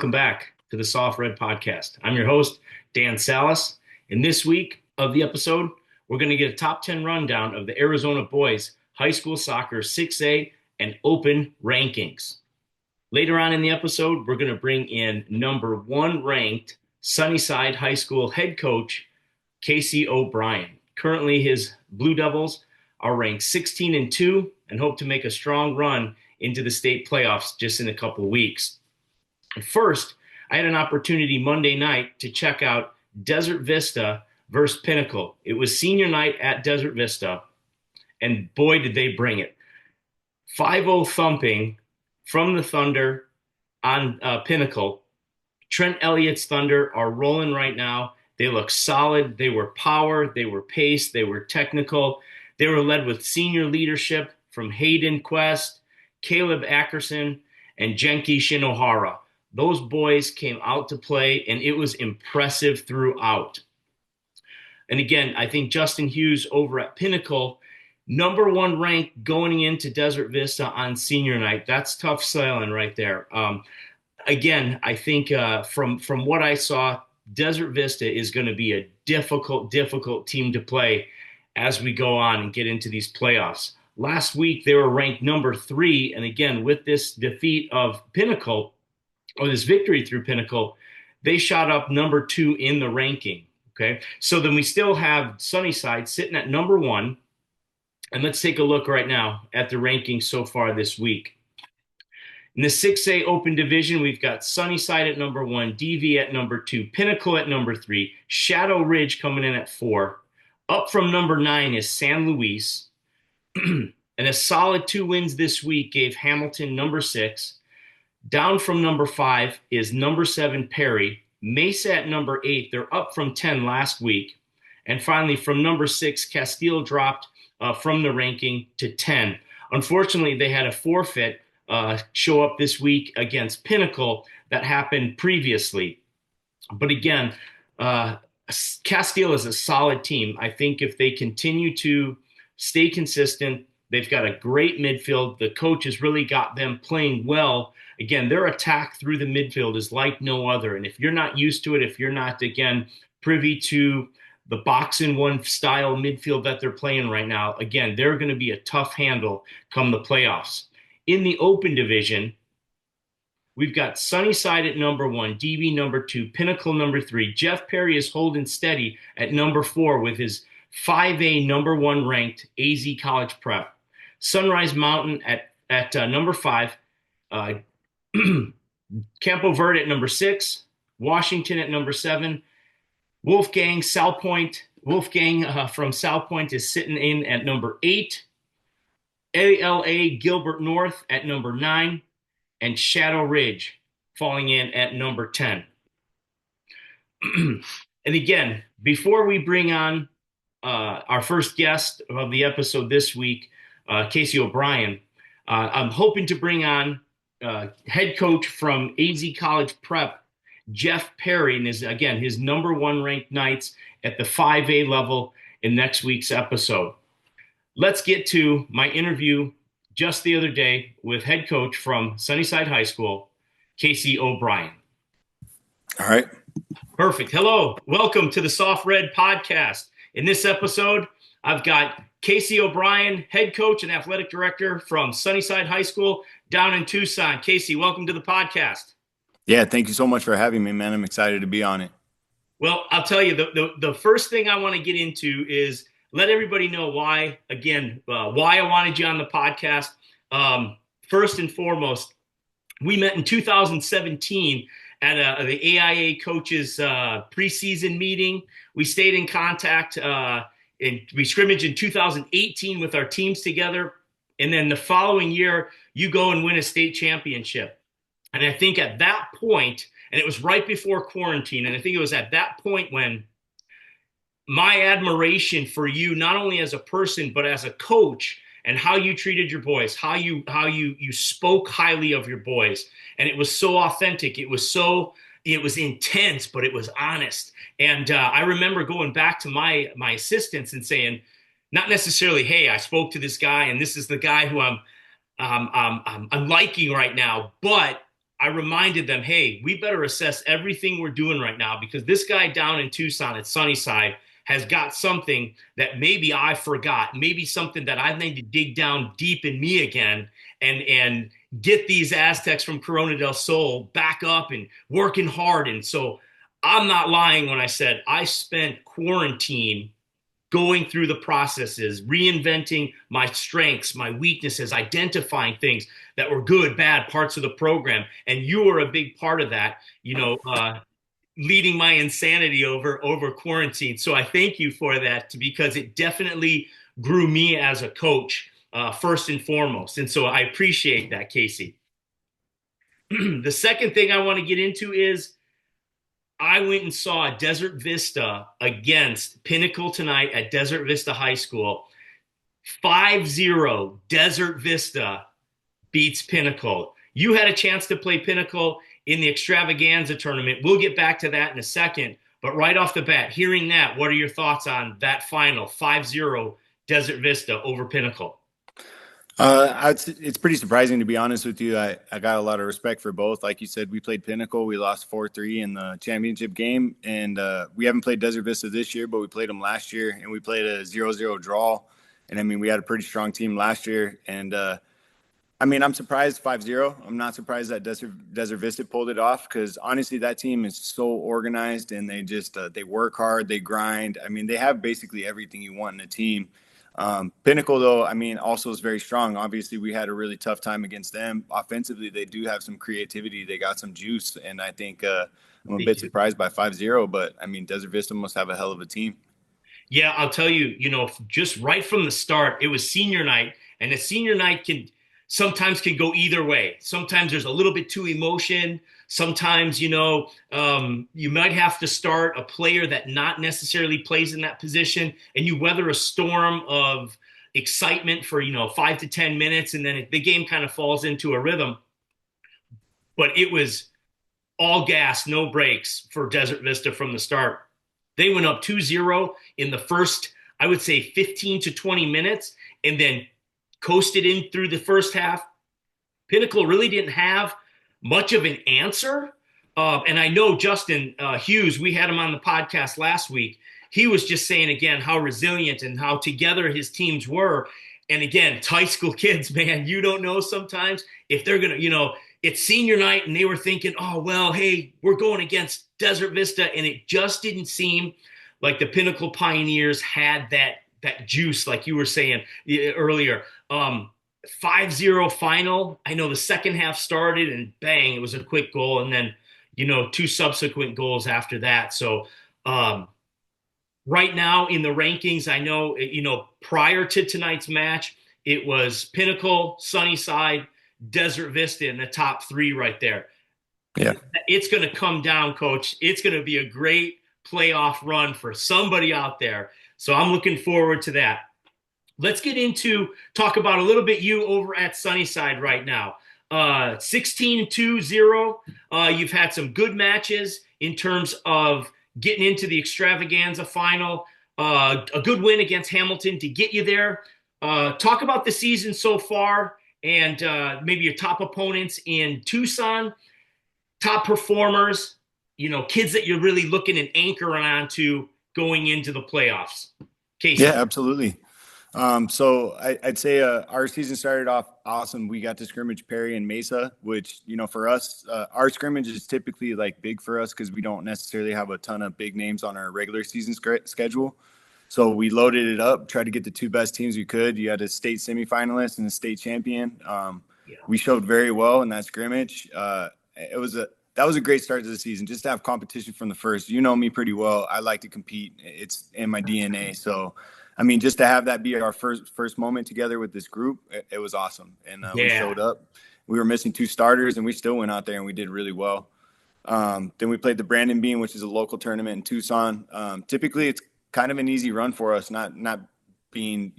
welcome back to the Soft Red Podcast. I'm your host, Dan Salas. And this week of the episode, we're going to get a top 10 rundown of the Arizona boys high school soccer 6A and open rankings. Later on in the episode, we're going to bring in number 1 ranked Sunnyside High School head coach, Casey OBrian. Currently, his Blue Devils are ranked 16-2 and hope to make a strong run into the state playoffs just in a couple weeks. First, I had an opportunity Monday night to check out Desert Vista versus Pinnacle. It was senior night at Desert Vista, and boy, did they bring it. 5-0 thumping from the Thunder on Pinnacle. Trent Elliott's Thunder are rolling right now. They look solid. They were power. They were pace. They were technical. They were led with senior leadership from Hayden Quest, Caleb Ackerson, and Genki Shinohara. Those boys came out to play, and it was impressive throughout. And again, I think Justin Hughes over at Pinnacle, number 1 ranked going into Desert Vista on senior night. That's tough sailing right there. Again, I think from what I saw, Desert Vista is going to be a difficult team to play as we go on and get into these playoffs. Last week, they were ranked number 3. And again, with this defeat of Pinnacle, or this victory through Pinnacle, they shot up number 2 in the ranking. Okay, so then we still have Sunnyside sitting at number 1. And let's take a look right now at the rankings so far this week. In the 6A Open Division, we've got Sunnyside at number 1, DV at number 2, Pinnacle at number 3, Shadow Ridge coming in at 4. Up from number 9 is San Luis. And a solid 2 wins this week gave Hamilton number 6. Down from number 5 is number 7, Perry. Mesa at number 8. They're up from 10 last week. And finally, from number 6, Castile dropped from the ranking to 10. Unfortunately, they had a forfeit show up this week against Pinnacle that happened previously. But again, Castile is a solid team. I think if they continue to stay consistent, they've got a great midfield. The coach has really got them playing well. Again, their attack through the midfield is like no other. And if you're not used to it, if you're not, again, privy to the box-in-one style midfield that they're playing right now, again, they're going to be a tough handle come the playoffs. In the Open Division, we've got Sunnyside at number 1, DB number 2, Pinnacle number 3. Jeff Perry is holding steady at number 4 with his 5A number 1 ranked AZ College Prep. Sunrise Mountain at number 5. Campo Verde at number 6, Washington at number 7, Wolfgang from Sal Point is sitting in at number 8, ALA Gilbert North at number 9, and Shadow Ridge falling in at number 10. And again, before we bring on our first guest of the episode this week, Casey OBrian, I'm hoping to bring on head coach from AZ College Prep, Jeff Perry, and his number 1 ranked Knights at the 5A level in next week's episode. Let's get to my interview just the other day with head coach from Sunnyside High School, Casey OBrian. All right. Perfect. Hello. Welcome to the Soft Red Podcast. In this episode, I've got Casey OBrian, head coach and athletic director from Sunnyside High School down in Tucson. Casey, welcome to the podcast. Yeah, thank you so much for having me, man. I'm excited to be on it. Well, I'll tell you, the first thing I want to get into is let everybody know why I wanted you on the podcast. First and foremost, we met in 2017 at the AIA coaches preseason meeting. We stayed in contact and we scrimmaged in 2018 with our teams together. And then the following year, you go and win a state championship. And I think at that point, and it was right before quarantine, and I think it was at that point when my admiration for you, not only as a person, but as a coach, and how you treated your boys, how you spoke highly of your boys. And it was so authentic. It was intense, but it was honest. And I remember going back to my assistants and saying, not necessarily, hey, I spoke to this guy and this is the guy who I'm liking right now, but I reminded them, hey, we better assess everything we're doing right now because this guy down in Tucson at Sunnyside has got something that maybe I forgot, maybe something that I need to dig down deep in me again and get these Aztecs from Corona del Sol back up and working hard. And so I'm not lying when I said I spent quarantine going through the processes, reinventing my strengths, my weaknesses, identifying things that were good, bad parts of the program. And you were a big part of that, leading my insanity over quarantine. So I thank you for that because it definitely grew me as a coach, first and foremost. And so I appreciate that, Casey. The second thing I want to get into is I went and saw Desert Vista against Pinnacle tonight at Desert Vista High School. 5-0 Desert Vista beats Pinnacle. You had a chance to play Pinnacle in the Extravaganza tournament. We'll get back to that in a second. But right off the bat, hearing that, what are your thoughts on that final 5-0 Desert Vista over Pinnacle? It's pretty surprising, to be honest with you. I got a lot of respect for both. Like you said, we played Pinnacle. We lost 4-3 in the championship game. And we haven't played Desert Vista this year, but we played them last year. And we played a 0-0 draw. And, I mean, we had a pretty strong team last year. And, I'm surprised 5-0. I'm not surprised that Desert Vista pulled it off because, honestly, that team is so organized. And they just they work hard. They grind. I mean, they have basically everything you want in a team. Pinnacle, though, also is very strong. Obviously, we had a really tough time against them. Offensively, they do have some creativity. They got some juice, and I think I'm a bit surprised by 5-0, but, Desert Vista must have a hell of a team. Yeah, I'll tell you, just right from the start, it was senior night, and a senior night sometimes can go either way. Sometimes there's a little bit too emotion. Sometimes, you might have to start a player that not necessarily plays in that position, and you weather a storm of excitement for, 5 to 10 minutes, and then the game kind of falls into a rhythm. But it was all gas, no brakes for Desert Vista from the start. They went up 2-0 in the first, I would say, 15 to 20 minutes, and then coasted in through the first half. Pinnacle really didn't have much of an answer. And I know Justin Hughes, we had him on the podcast last week. He was just saying, again, how resilient and how together his teams were. And again, high school kids, man, you don't know sometimes if they're going to, it's senior night and they were thinking, oh, well, hey, we're going against Desert Vista. And it just didn't seem like the Pinnacle Pioneers had that juice, like you were saying earlier. 5-0 final. I know the second half started and bang, it was a quick goal. And then, 2 subsequent goals after that. So right now in the rankings, I know, prior to tonight's match, it was Pinnacle, Sunnyside, Desert Vista in the top 3 right there. Yeah. It's going to come down, Coach. It's going to be a great playoff run for somebody out there. So I'm looking forward to that. Let's get talk about a little bit you over at Sunnyside right now. 16-2-0. You've had some good matches in terms of getting into the Extravaganza final. A good win against Hamilton to get you there. Talk about the season so far and maybe your top opponents in Tucson, top performers, kids that you're really looking and anchoring onto going into the playoffs. Casey. Yeah, absolutely. So I'd say our season started off awesome. We got to scrimmage Perry and Mesa, which, for us, our scrimmage is typically like big for us because we don't necessarily have a ton of big names on our regular season schedule. So we loaded it up, tried to get the 2 best teams we could. You had a state semifinalist and a state champion. We showed very well in that scrimmage. That was a great start to the season, just to have competition from the first. You know me pretty well. I like to compete. It's in my DNA. So, just to have that be our first moment together with this group, it was awesome. And we showed up. We were missing 2 starters, and we still went out there and we did really well. Then we played the Brandon Bean, which is a local tournament in Tucson. Typically, it's kind of an easy run for us, not being,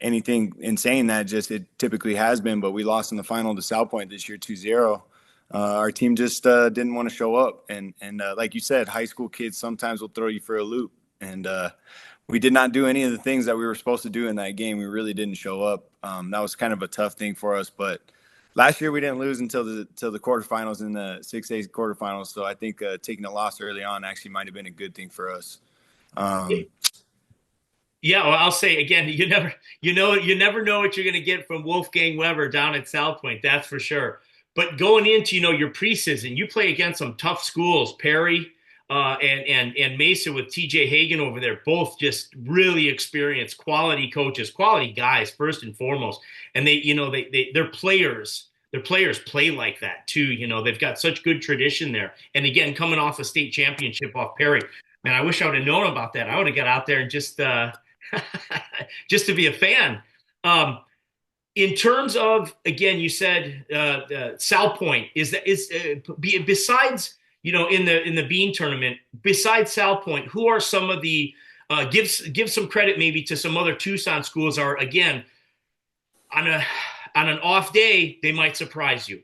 anything insane that just it typically has been. But we lost in the final to South Point this year, 2-0. Our team just didn't want to show up. And like you said, high school kids sometimes will throw you for a loop. And we did not do any of the things that we were supposed to do in that game. We really didn't show up. That was kind of a tough thing for us. But last year we didn't lose until the quarterfinals in the 6A quarterfinals. So I think taking a loss early on actually might have been a good thing for us. Yeah, well, I'll say again, you never know what you're going to get from Wolfgang Weber down at South Point. That's for sure. But going into your preseason, you play against some tough schools, Perry and Mesa with TJ Hagan over there, both just really experienced, quality coaches, quality guys first and foremost. And their players. Their players play like that too. They've got such good tradition there. And again, coming off a state championship off Perry, man, I wish I would have known about that. I would have got out there and just just to be a fan. In terms of, again, you said South Point besides in the Bean tournament, besides South Point, who are some of the give some credit maybe to some other Tucson schools are, again, on an off day they might surprise you.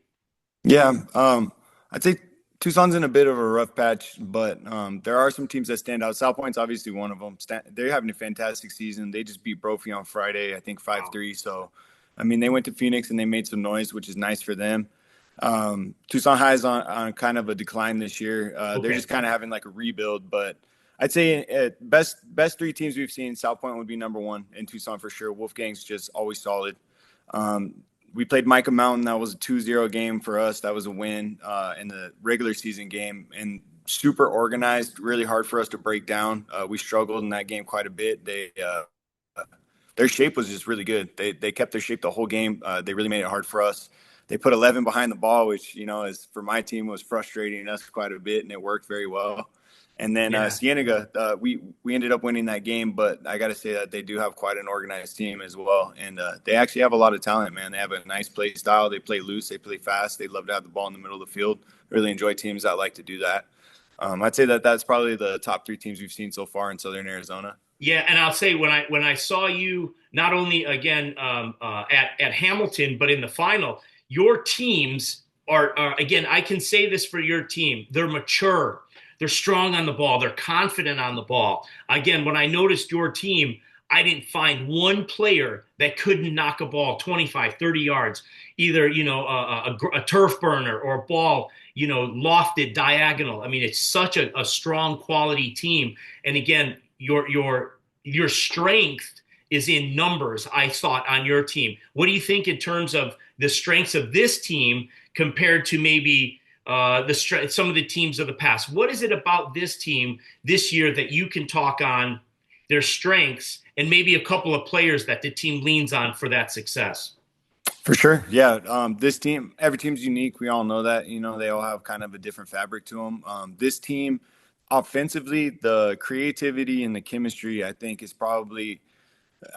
Yeah, I'd say Tucson's in a bit of a rough patch, but there are some teams that stand out. South Point's obviously one of them. They're having a fantastic season. They just beat Brophy on Friday, I think 5-3. So, I mean, they went to Phoenix and they made some noise, which is nice for them. Tucson High's on kind of a decline this year. They're just kind of having like a rebuild, but I'd say best three teams we've seen, South Point would be number one, and Tucson for sure. Wolfgang's just always solid. We played Micah Mountain. That was a 2-0 game for us. That was a win in the regular season game, and super organized, really hard for us to break down. We struggled in that game quite a bit. Their shape was just really good. They kept their shape the whole game. They really made it hard for us. They put 11 behind the ball, which, is for my team was frustrating us quite a bit, and it worked very well. And then Cienega, we ended up winning that game, but I got to say that they do have quite an organized team as well. And they actually have a lot of talent, man. They have a nice play style. They play loose. They play fast. They love to have the ball in the middle of the field. Really enjoy teams that like to do that. I'd say that's probably the top three teams we've seen so far in Southern Arizona. Yeah, and I'll say when I saw you not only again at Hamilton, but in the final, your teams are again, I can say this for your team, they're mature. They're strong on the ball. They're confident on the ball. Again, when I noticed your team, I didn't find one player that couldn't knock a ball 25, 30 yards, either, a turf burner or a ball, lofted diagonal. I mean, it's such a strong quality team. And again, your strength is in numbers, I thought, on your team. What do you think in terms of the strengths of this team compared to maybe some of the teams of the past? What is it about this team this year that you can talk on their strengths and maybe a couple of players that the team leans on for that success? For sure. Yeah. This team, every team's unique. We all know that, they all have kind of a different fabric to them. This team offensively, the creativity and the chemistry, I think, is probably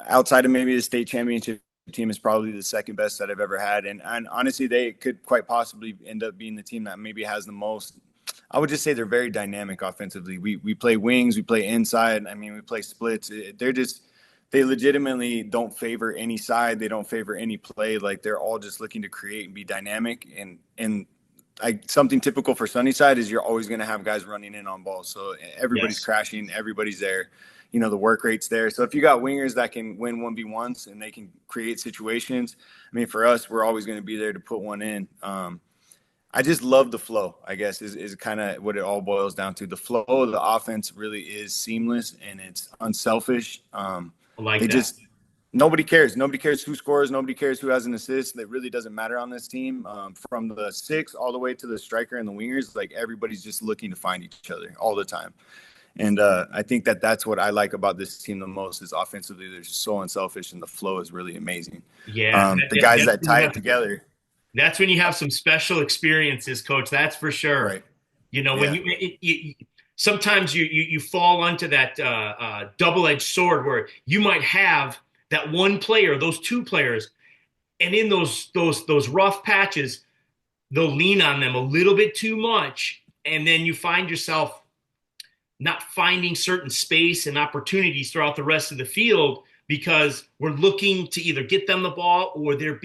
outside of maybe the state championship team, is probably the second best that I've ever had. And honestly, they could quite possibly end up being the team that maybe has the most. I would just say they're very dynamic offensively. We play wings, we play inside. I mean, we play splits. They legitimately don't favor any side. They don't favor any play. Like, they're all just looking to create and be dynamic. And something typical for Sunnyside is you're always going to have guys running in on balls. So everybody's crashing, everybody's there. The work rate's there. So if you got wingers that can win 1v1s and they can create situations, I mean, for us, we're always going to be there to put one in. I just love the flow, I guess, is kind of what it all boils down to. The flow of the offense really is seamless and it's unselfish. Nobody cares. Nobody cares who scores. Nobody cares who has an assist. That really doesn't matter on this team. From the six all the way to the striker and the wingers, like, everybody's just looking to find each other all the time. And I think that's what I like about this team the most is offensively, they're just so unselfish and the flow is really amazing. Yeah. The guys that tie it together. That's when you have some special experiences, Coach. That's for sure. Right. When you sometimes you fall onto that double-edged sword where you might have that one player, those two players, and in those rough patches, they'll lean on them a little bit too much, and then you find yourself not finding certain space and opportunities throughout the rest of the field because we're looking to either get them the ball or they're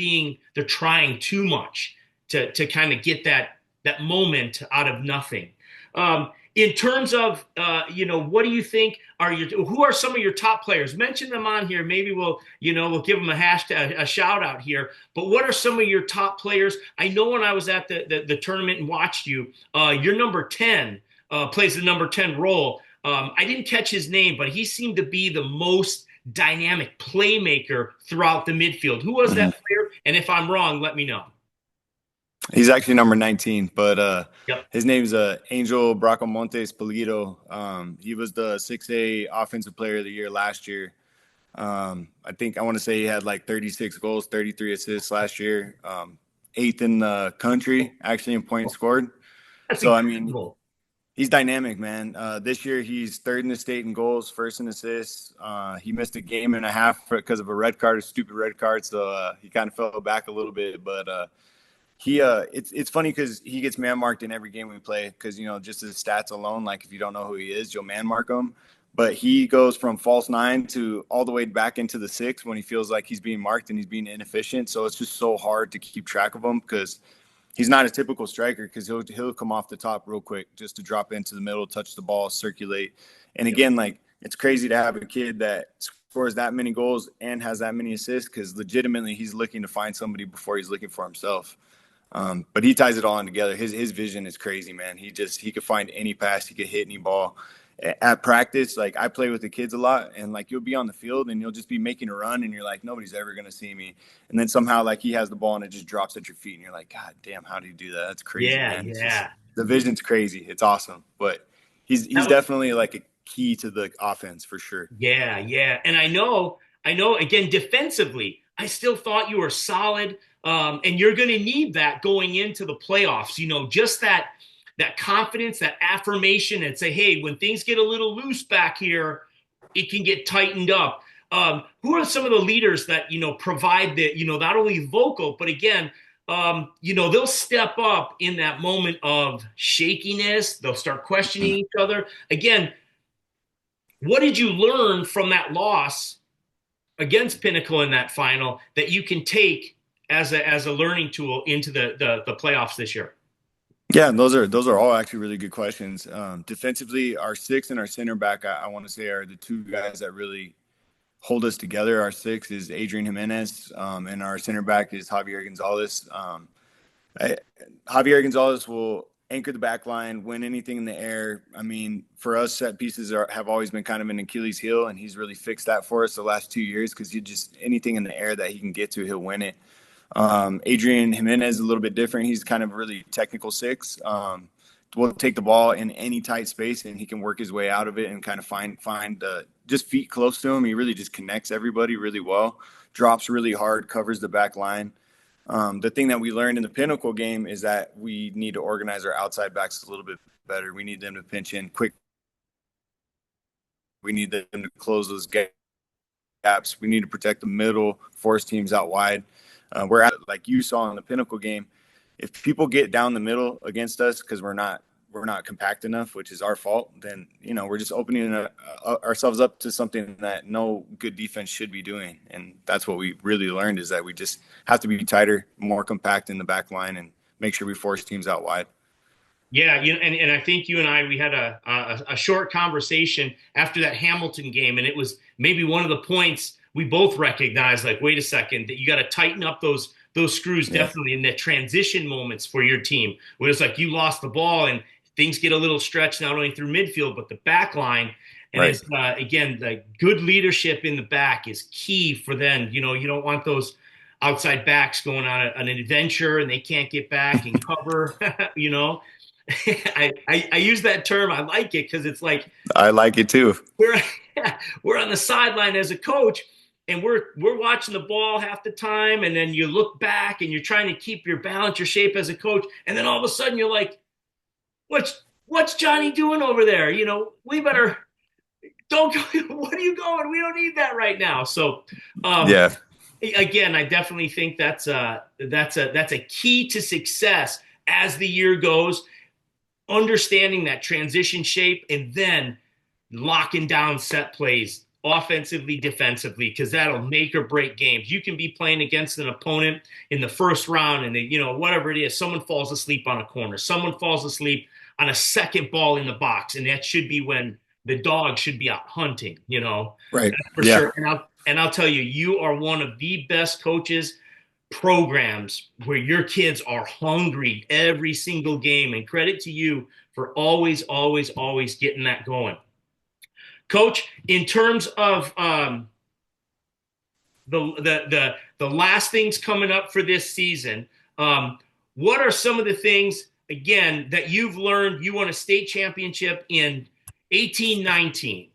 trying too much to kind of get that moment out of nothing. In terms of, what do you think who are some of your top players? Mention them on here. Maybe we'll give them a hashtag, a shout out here. But what are some of your top players? I know when I was at the tournament and watched you, your number 10 plays the number 10 role. I didn't catch his name, but he seemed to be the most dynamic playmaker throughout the midfield. Who was that player? And if I'm wrong, let me know. He's actually number 19, but Yep. his name's Angel Bracamontes Polito. He was the 6A Offensive Player of the Year last year. I want to say he had like 36 goals, 33 assists last year. Eighth in the country, actually, in points scored. That's so, incredible. I mean, he's dynamic, man. This year, he's third in the state in goals, first in assists. He missed a game and a half because of a stupid red card. So he kind of fell back a little bit. But it's funny because he gets man marked in every game we play because, just his stats alone, like if you don't know who he is, you'll man mark him. But he goes from false 9 to all the way back into the 6 when he feels like he's being marked and he's being inefficient. So it's just so hard to keep track of him because he's not a typical striker because he'll come off the top real quick just to drop into the middle, touch the ball, circulate. And again, like it's crazy to have a kid that scores that many goals and has that many assists because legitimately he's looking to find somebody before he's looking for himself. But he ties it all in together. His vision is crazy, man. He could find any pass, he could hit any ball. At practice, like I play with the kids a lot, and like you'll be on the field and you'll just be making a run, and you're like, nobody's ever gonna see me. And then somehow, like he has the ball and it just drops at your feet, and you're like, God damn, how do you do that? That's crazy, man. The vision's crazy. It's awesome, but he's definitely like a key to the offense for sure. Yeah, yeah, and I know. Again, defensively, I still thought you were solid, and you're going to need that going into the playoffs. Just that confidence, that affirmation, and say, hey, when things get a little loose back here, it can get tightened up. Who are some of the leaders that, provide the, not only vocal, but again, they'll step up in that moment of shakiness. They'll start questioning each other. Again, what did you learn from that loss against Pinnacle in that final that you can take as a learning tool into the playoffs this year? Yeah, those are all actually really good questions. Defensively, our 6 and our center back, I want to say, are the two guys that really hold us together. Our 6 is Adrian Jimenez, and our center back is Javier Gonzalez. Javier Gonzalez will anchor the back line, win anything in the air. I mean, for us, set pieces have always been kind of an Achilles heel, and he's really fixed that for us the last 2 years because anything in the air that he can get to, he'll win it. Adrian Jimenez is a little bit different. He's kind of really technical 6. Will take the ball in any tight space and he can work his way out of it and kind of find just feet close to him. He really just connects everybody really well, drops really hard, covers the back line. The thing that we learned in the Pinnacle game is that we need to organize our outside backs a little bit better. We need them to pinch in quick. We need them to close those gaps. We need to protect the middle, force teams out wide. Like you saw in the Pinnacle game, if people get down the middle against us because we're not compact enough, which is our fault, then we're just opening ourselves up to something that no good defense should be doing. And that's what we really learned, is that we just have to be tighter, more compact in the back line, and make sure we force teams out wide. Yeah, and I think you and I, we had a short conversation after that Hamilton game, and it was maybe one of the points we both recognized, like, wait a second, that you got to tighten up those screws, definitely in the transition moments for your team, where it's like you lost the ball and things get a little stretched, not only through midfield, but the back line. And it's, again, the good leadership in the back is key for them. You don't want those outside backs going on an adventure and they can't get back and cover, I use that term. I like it because it's like, I like it too. We're on the sideline as a coach, and we're watching the ball half the time, and then you look back and you're trying to keep your balance, your shape as a coach, and then all of a sudden you're like, what's Johnny doing over there? We better don't go. What are you going? We don't need that right now. So again, I definitely think that's a key to success as the year goes, understanding that transition shape and then locking down set plays offensively, defensively, because that'll make or break games. You can be playing against an opponent in the first round and whatever it is, someone falls asleep on a corner, someone falls asleep on a second ball in the box, and that should be when the dog should be out hunting, Right. for Yeah. sure. And I'll tell you, you are one of the best coaches programs where your kids are hungry every single game, and credit to you for always, always, always getting that going. Coach, in terms of the last things coming up for this season, what are some of the things, again, that you've learned? You won a state championship in 18-19.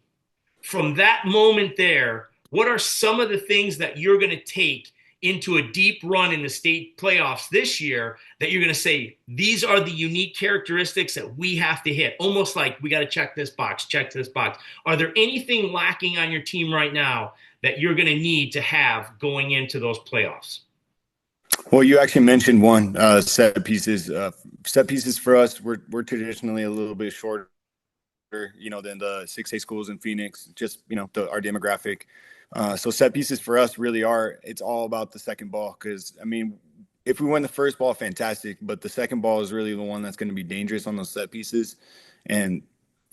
From that moment there, what are some of the things that you're going to take into a deep run in the state playoffs this year that you're going to say, these are the unique characteristics that we have to hit? Almost like we got to check this box, check this box. Are there anything lacking on your team right now that you're going to need to have going into those playoffs? Well, you actually mentioned one, set pieces. Set pieces for us, we're traditionally a little bit shorter, than the 6A schools in Phoenix, just, our demographic. So set pieces for us really it's all about the second ball. Because, if we win the first ball, fantastic. But the second ball is really the one that's going to be dangerous on those set pieces. And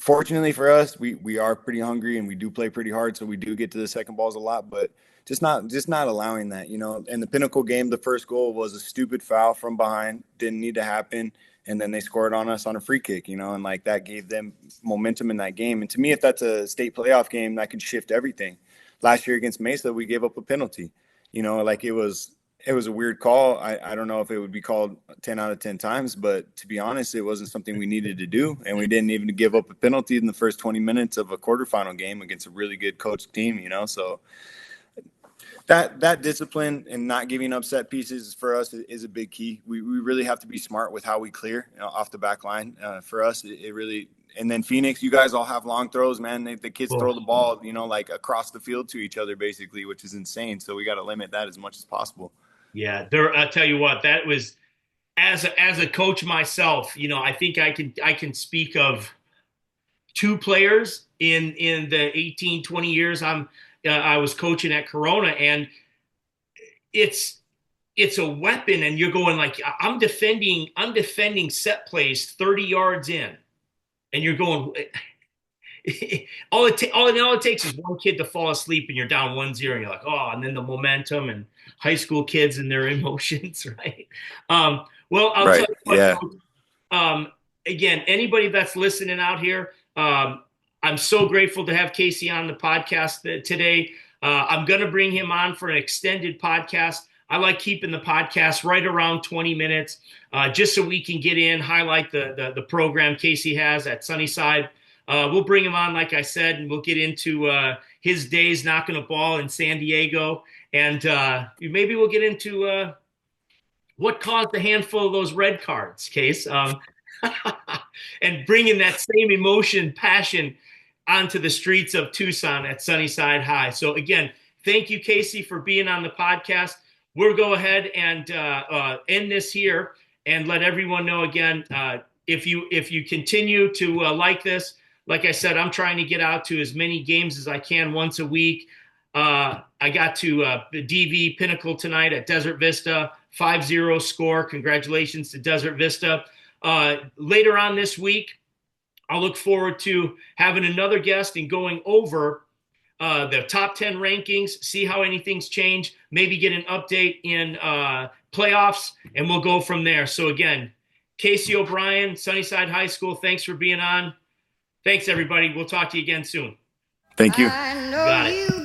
fortunately for us, we are pretty hungry and we do play pretty hard. So we do get to the second balls a lot, but just not allowing that, In the Pinnacle game, the first goal was a stupid foul from behind. Didn't need to happen. And then they scored on us on a free kick, and like that gave them momentum in that game. And to me, if that's a state playoff game, that could shift everything. Last year against Mesa, we gave up a penalty, like it was a weird call. I don't know if it would be called 10 out of 10 times, but to be honest, it wasn't something we needed to do. And we didn't even give up a penalty in the first 20 minutes of a quarterfinal game against a really good coached team, so that discipline and not giving up set pieces for us is a big key. We really have to be smart with how we clear off the back line. For us, it really – and then Phoenix, you guys all have long throws, man. The kids throw the ball, like across the field to each other basically, which is insane. So we got to limit that as much as possible. Yeah, I'll tell you what, that was as a coach myself, I think I can speak of two players in the 18, 20 years I was coaching at Corona, and it's a weapon, and you're going like, I'm defending set plays 30 yards in, and you're going, all it takes is one kid to fall asleep and you're down 1-0, and you're like, oh, and then the momentum and high school kids and their emotions, right? Well, I'll tell you what, yeah. Again, anybody that's listening out here, I'm so grateful to have Casey on the podcast today. I'm going to bring him on for an extended podcast. I like keeping the podcast right around 20 minutes, just so we can get in, highlight the program Casey has at Sunnyside. We'll bring him on, like I said, and we'll get into his days knocking a ball in San Diego. And maybe we'll get into what caused a handful of those red cards, Case, and bringing that same emotion, passion onto the streets of Tucson at Sunnyside High. So again, thank you, Casey, for being on the podcast. We'll go ahead and end this here and let everyone know again, if you continue to like this, like I said, I'm trying to get out to as many games as I can once a week. I got to the DV Pinnacle tonight at Desert Vista, 5-0 score. Congratulations to Desert Vista. Later on this week, I'll look forward to having another guest and going over the top 10 rankings, see how anything's changed, maybe get an update in playoffs, and we'll go from there. So again, Casey OBrian, Sunnyside High School, thanks for being on. Thanks, everybody. We'll talk to you again soon. Thank you. Got it.